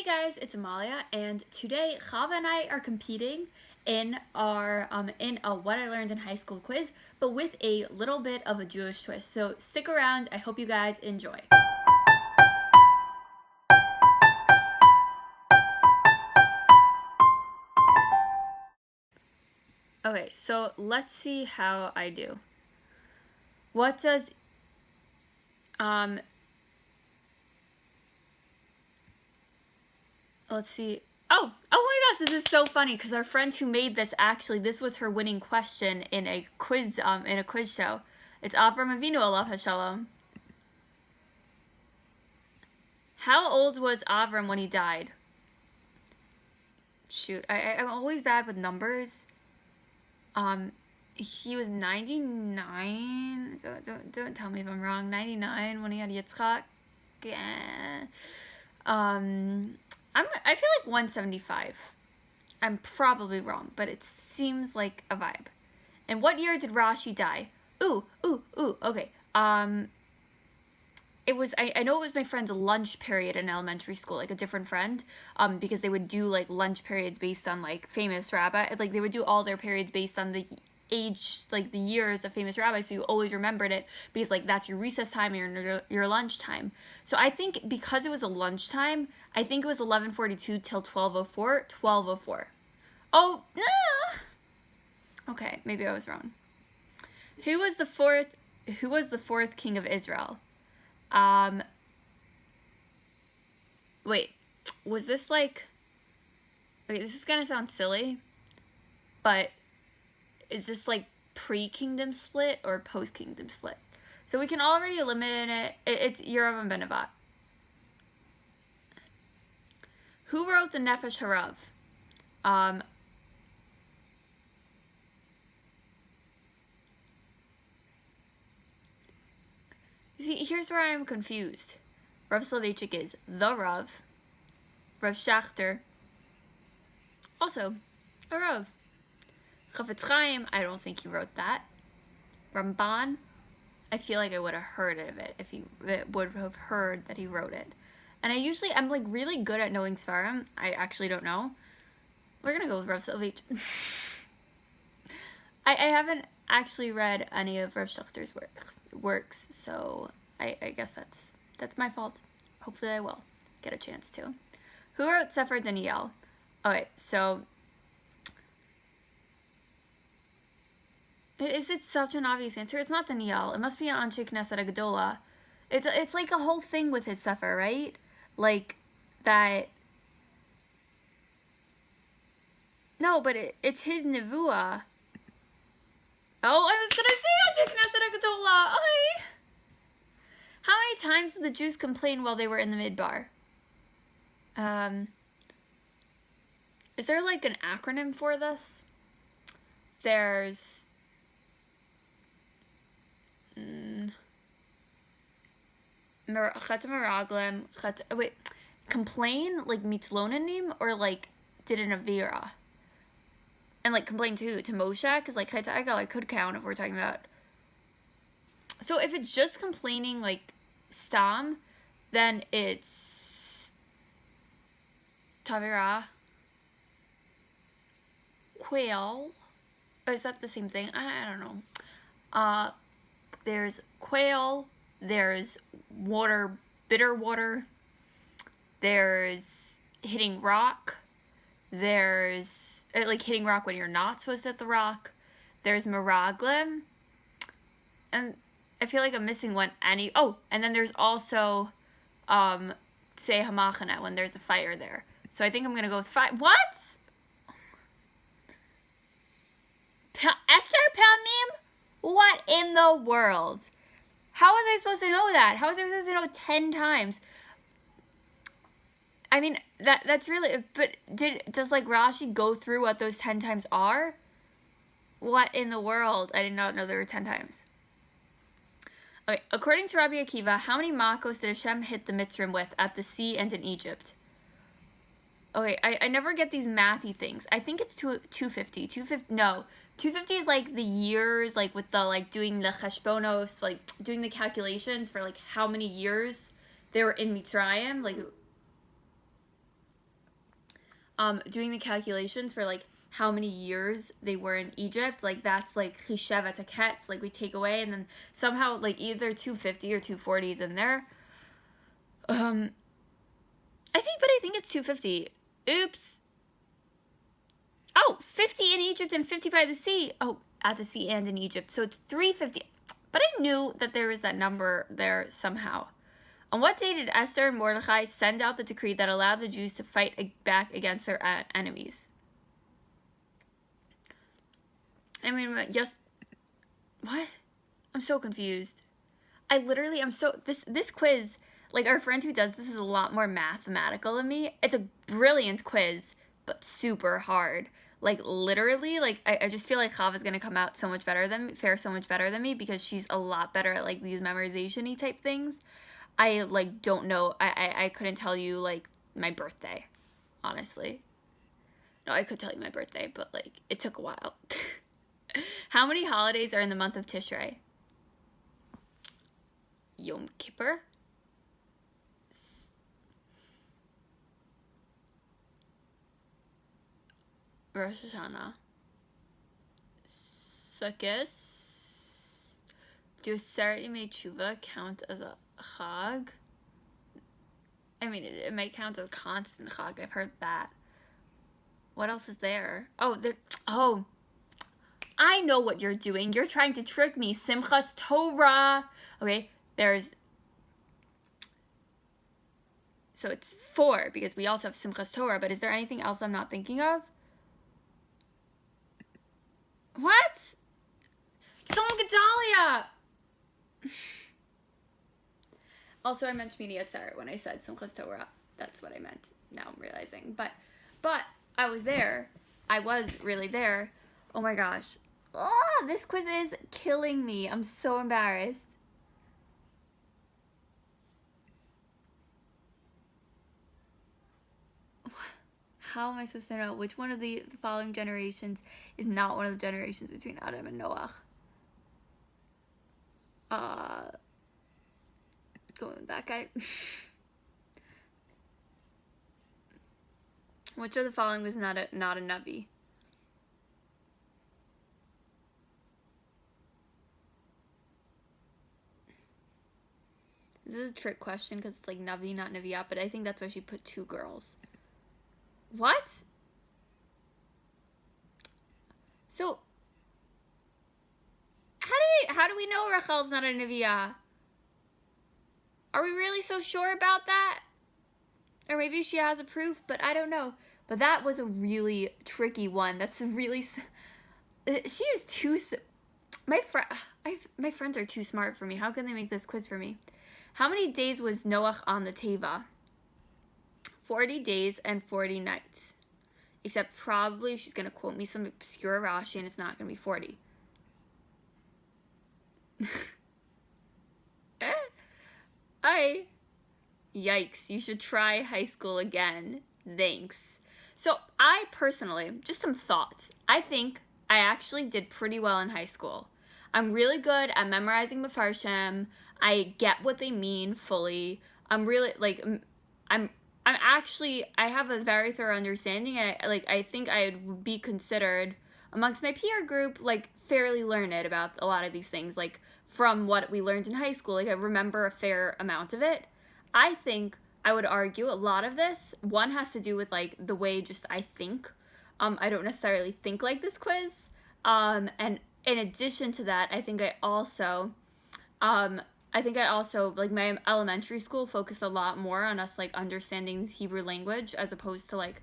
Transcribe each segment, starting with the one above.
guys, it's Amalia, and today Chava and I are competing in our in a What I Learned in High School quiz, but with a little bit of a Jewish twist. So stick around. I hope you guys enjoy. Okay, so let's see how I do. What does let's see. Oh my gosh, this is so funny because our friend who made this, actually, this was her winning question in a quiz show. It's Avraham Avinu, Alav Hashalom. How old was Avram when he died? Shoot, I'm always bad with numbers. He was 99. So don't tell me if I'm wrong. 99 when he had Yitzchak. Yeah. I feel like 175. I'm probably wrong, but it seems like a vibe. And what year did Rashi die? Ooh, okay. It was, I know it was my friend's lunch period in elementary school, like a different friend, because they would do like lunch periods based on like famous rabbi, like they would do all their periods based on the age, like the years of famous rabbis, so you always remembered it because like that's your recess time or your lunch time. So I think because it was a lunchtime, I think it was 11:42 till 12:04. Oh, no. Okay, maybe I was wrong. Who was the fourth king of Israel? Wait, was this like, okay, this is gonna sound silly, but is this like pre-kingdom split or post-kingdom split? So we can already eliminate it. It's Yerovam ben Nevat. Who wrote the Nefesh Harav? See, here's where I am confused. Rav Soloveitchik is the Rav. Rav Schachter, also a Rav. Chafetz Chaim, I don't think he wrote that. Ramban, I feel like I would have heard of it if he would have heard that he wrote it. And I'm like really good at knowing Svarim. I actually don't know. We're gonna go with Rav Soloveitchik. I haven't actually read any of Rav Schachter's works, so I guess that's my fault. Hopefully I will get a chance to. Who wrote Sefer Daniel? Okay, so is it such an obvious answer? It's not Daniel. It must be Anshe Knesset Gedola. It's like a whole thing with his Sefer, right? Like that. No, but it's his Nevuah. Oh, I was gonna say Anshe Knesset Gedola. How many times did the Jews complain while they were in the Midbar? Is there like an acronym for this? There's wait, complain like mitlonanim or like did an avira? And like complain to Moshe, because like I could count if we're talking about. So if it's just complaining like stam, then it's tavira. Quail. Or is that the same thing? I don't know. There's quail. There's water, bitter water. There's hitting rock. There's like hitting rock when you're not supposed to hit the rock. There's meraglim. And I feel like I'm missing one. And then there's also say hamachana when there's a fire there. So I think I'm gonna go with fire. What? Esther Pamim? What in the world? How was I supposed to know that? How was I supposed to know 10 times? I mean, that's really, but does like Rashi go through what those 10 times are? What in the world? I did not know there were 10 times. Okay, according to Rabbi Akiva, how many makos did Hashem hit the Mitzrim with at the sea and in Egypt? Okay, I never get these mathy things. I think it's 250. 250, no. 250 is like the years, like with the, like doing the cheshbonos, like doing the calculations for like how many years they were in Mitzrayim. Like, doing the calculations for like how many years they were in Egypt, like that's like chishev etikets, like we take away, and then somehow like either 250 or 240 is in there. I think it's 250. Oops. Oh, 50 in Egypt and 50 by the sea. Oh, at the sea and in Egypt. So it's 350. But I knew that there was that number there somehow. On what day did Esther and Mordechai send out the decree that allowed the Jews to fight back against their enemies? I mean, just... What? I'm so confused. I literally am so... This quiz, like our friend who does this is a lot more mathematical than me. It's a brilliant quiz, but super hard. Like literally, like I just feel like Chava's gonna come out so much better than me, fare so much better than me, because she's a lot better at like these memorization-y type things. I like don't know. I couldn't tell you like my birthday, honestly. No, I could tell you my birthday, but like it took a while. How many holidays are in the month of Tishrei? Yom Kippur, Rosh Hashanah, Sukkot. Do Aseret Yemei Tshuva count as a Chag? I mean, it might count as a constant Chag. I've heard that. What else is there? Oh, I know what you're doing. You're trying to trick me. Simchas Torah. Okay, so it's 4 because we also have Simchas Torah, but is there anything else I'm not thinking of? What? Tzom Gedalia! Also, I meant Shmini Atzeret when I said Simchas Torah. That's what I meant. Now I'm realizing. But I was there. I was really there. Oh my gosh. Oh, this quiz is killing me. I'm so embarrassed. How am I supposed to know which one of the following generations is not one of the generations between Adam and Noach? Going with that guy. Which of the following was not a Navi? This is a trick question because it's like Navi, not Neviah, but I think that's why she put 2 girls. What? So, how do we know Rachel's not a Neviah? Are we really so sure about that? Or maybe she has a proof, but I don't know. But that was a really tricky one. That's really... She is too... My friends are too smart for me. How can they make this quiz for me? How many days was Noach on the Teva? 40 days and 40 nights. Except probably she's going to quote me some obscure Rashi and it's not going to be 40. Yikes, you should try high school again. Thanks. So I personally, just some thoughts. I think I actually did pretty well in high school. I'm really good at memorizing Mefarshim. I get what they mean fully. I'm really, like, I have a very thorough understanding, and I think I would be considered amongst my peer group, like, fairly learned about a lot of these things, like, from what we learned in high school. Like, I remember a fair amount of it. I think I would argue a lot of this, one has to do with, like, the way just I think. I don't necessarily think like this quiz. And in addition to that, I think I also, like, my elementary school focused a lot more on us, like, understanding the Hebrew language as opposed to, like,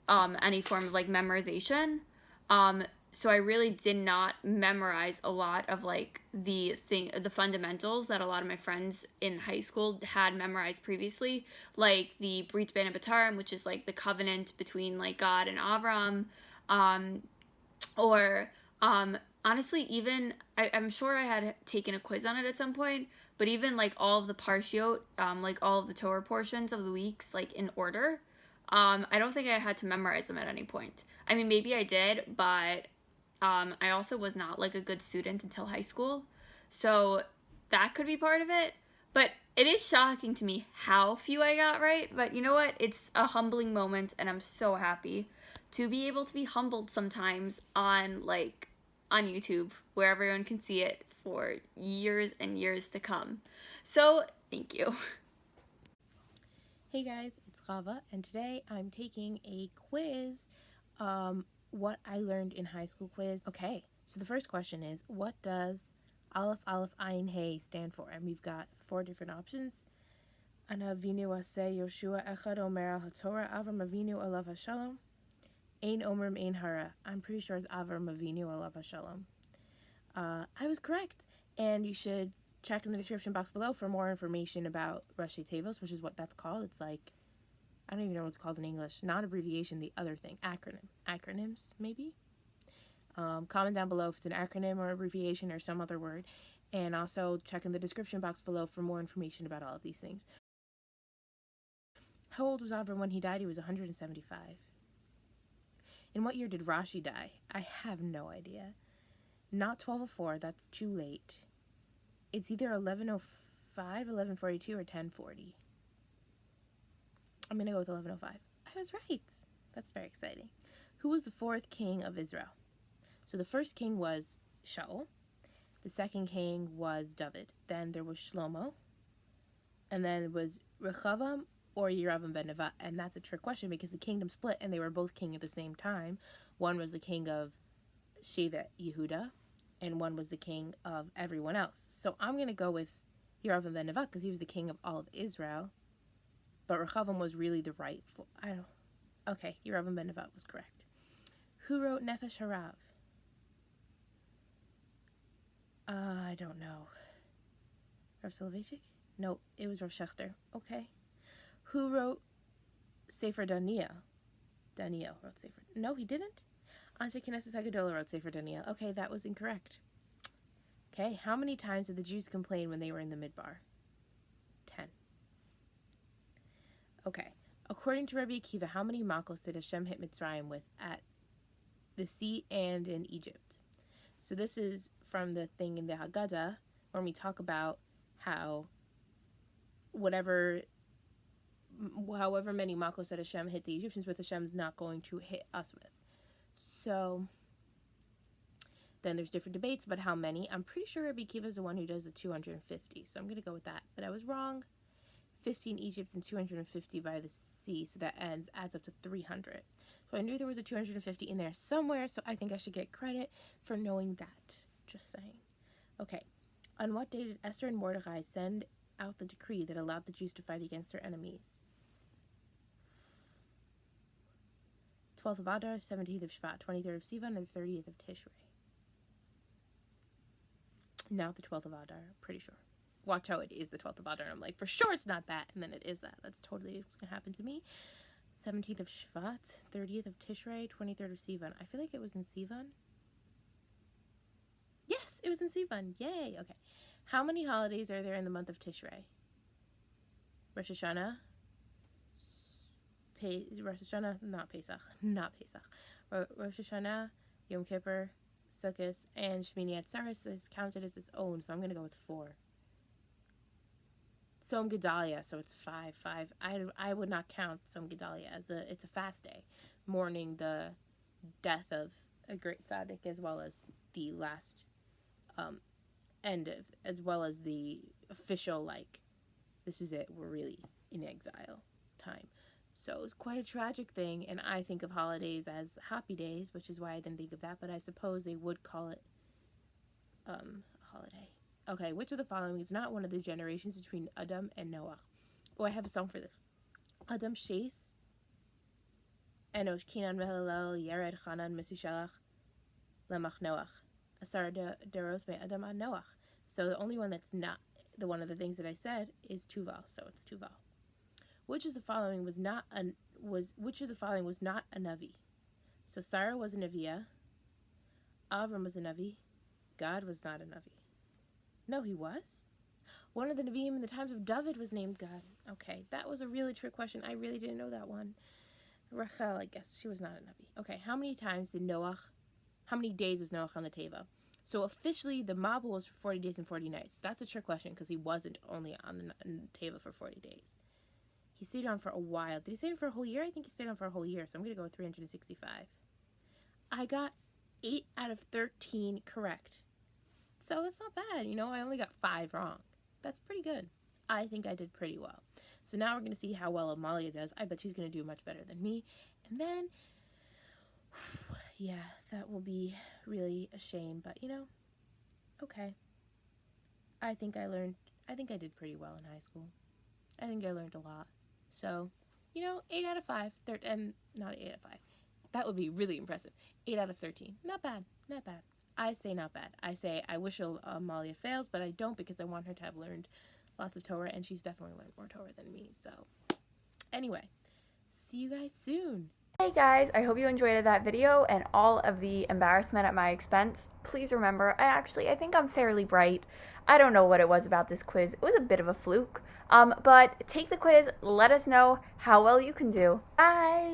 any form of, like, memorization. So I really did not memorize a lot of, like, the fundamentals that a lot of my friends in high school had memorized previously, like the Brit Bein HaBetarim, which is, like, the covenant between, like, God and Avraham, honestly, even, I'm sure I had taken a quiz on it at some point, but even, like, all of the parshiot, like, all of the Torah portions of the weeks, like, in order, I don't think I had to memorize them at any point. I mean, maybe I did, but I also was not, like, a good student until high school, so that could be part of it. But It is shocking to me how few I got right, but you know what? It's a humbling moment, and I'm so happy to be able to be humbled sometimes on YouTube where everyone can see it for years and years to come. So, thank you. Hey guys, it's Chava, and today I'm taking a quiz, what I learned in high school quiz. Okay, so the first question is, what does Aleph Aleph Ayin Hey stand for? And we've got 4 different options. Ana Avinu Aseh Yoshua Echad Omer Al HaTorah Avraham Avinu Alav HaShalom. Ein Omer Ein Hara. I'm pretty sure it's Avraham Avinu Alav HaShalom. I was correct, and you should check in the description box below for more information about Rashi Tevos, which is what that's called. It's like, I don't even know what it's called in English. Not abbreviation, the other thing. Acronyms, maybe? Comment down below if it's an acronym or abbreviation or some other word. And also check in the description box below for more information about all of these things. How old was Avram when he died? He was 175. In what year did Rashi die? I have no idea. Not 1204, that's too late. It's either 1105, 1142, or 1040. I'm going to go with 1105. I was right. That's very exciting. Who was the 4th king of Israel? So the first king was Shaul. The second king was David. Then there was Shlomo. And then it was Rechavam or Yeravam ben Nevat. And that's a trick question because the kingdom split and they were both king at the same time. One was the king of Shevet Yehuda, and one was the king of everyone else. So I'm going to go with Yeravam ben Nevat because he was the king of all of Israel. But Rechavam was really the rightful. Okay, Yeravam ben Nevat was correct. Who wrote Nefesh Harav? I don't know. Rav Soloveitchik? No, it was Rav Shechter. Okay. Who wrote Sefer Daniel? Daniel wrote Sefer. No, he didn't. Anshe Knesset Hagadola wrote Sefer Daniel. Okay, that was incorrect. Okay, how many times did the Jews complain when they were in the Midbar? 10. Okay, according to Rabbi Akiva, how many Malkos did Hashem hit Mitzrayim with at the sea and in Egypt? So this is from the thing in the Haggadah when we talk about how however many Malkos that Hashem hit the Egyptians with, Hashem's not going to hit us with. So then there's different debates about how many. I'm pretty sure Rabbi Akiva is the one who does the 250, so I'm going to go with that. But I was wrong. 50 in Egypt and 250 by the sea, so that adds up to 300. So I knew there was a 250 in there somewhere, so I think I should get credit for knowing that. Just saying. Okay. On what day did Esther and Mordecai send out the decree that allowed the Jews to fight against their enemies? 12th of Adar, 17th of Shvat, 23rd of Sivan, and 30th of Tishrei. Not the 12th of Adar, pretty sure. Watch how it is the 12th of Adar. I'm like, for sure it's not that, and then it is that. That's totally what's going to happen to me. 17th of Shvat, 30th of Tishrei, 23rd of Sivan. I feel like it was in Sivan. Yes, it was in Sivan. Yay. Okay. How many holidays are there in the month of Tishrei? Rosh Hashanah. Rosh Hashanah, not Pesach. Rosh Hashanah, Yom Kippur, Sukkot, and Shmini Atzeres is counted as its own, so I'm going to go with 4. Tzom Gedalia, so it's 5. I would not count Tzom Gedalia as it's a fast day, mourning the death of a great tzaddik, as well as the last as well as the official, this is it, we're really in exile time. So it's quite a tragic thing, and I think of holidays as happy days, which is why I didn't think of that, but I suppose they would call it a holiday. Okay, which of the following is not one of the generations between Adam and Noah? Oh, I have a song for this. Adam Shais, Enosh, Kinan, Mehalel, Yared, Chanan, Mesushalach, Lemach, Noach. Asar Deros me Adam and Noach. So the only one that's not one of the things that I said is Tuval, so it's Tuval. Which of the following was not a Navi? So Sarah was a Naviya, Avram was a Navi, God was not a Navi. No, he was? One of the Nevi'im in the times of David was named God. Okay, that was a really trick question. I really didn't know that one. Rachel, I guess she was not a Navi. Okay, how many days was Noach on the Teva? So officially, the Mabul was for 40 days and 40 nights. That's a trick question because he wasn't only on the table for 40 days. He stayed on for a while. Did he stay on for a whole year? I think he stayed on for a whole year, so I'm going to go with 365. I got 8 out of 13 correct. So that's not bad, you know? I only got 5 wrong. That's pretty good. I think I did pretty well. So now we're going to see how well Amalia does. I bet she's going to do much better than me. And then, yeah, that will be really a shame. But, you know, okay. I think I did pretty well in high school. I think I learned a lot. So, you know, 8 out of 5. Not 8 out of 5. That would be really impressive. 8 out of 13. Not bad. Not bad. I say not bad. I say I wish Amalia fails, but I don't because I want her to have learned lots of Torah, and she's definitely learned more Torah than me. So, anyway, see you guys soon. Hey guys, I hope you enjoyed that video and all of the embarrassment at my expense. Please remember, I think I'm fairly bright. I don't know what it was about this quiz. It was a bit of a fluke. But take the quiz, let us know how well you can do. Bye!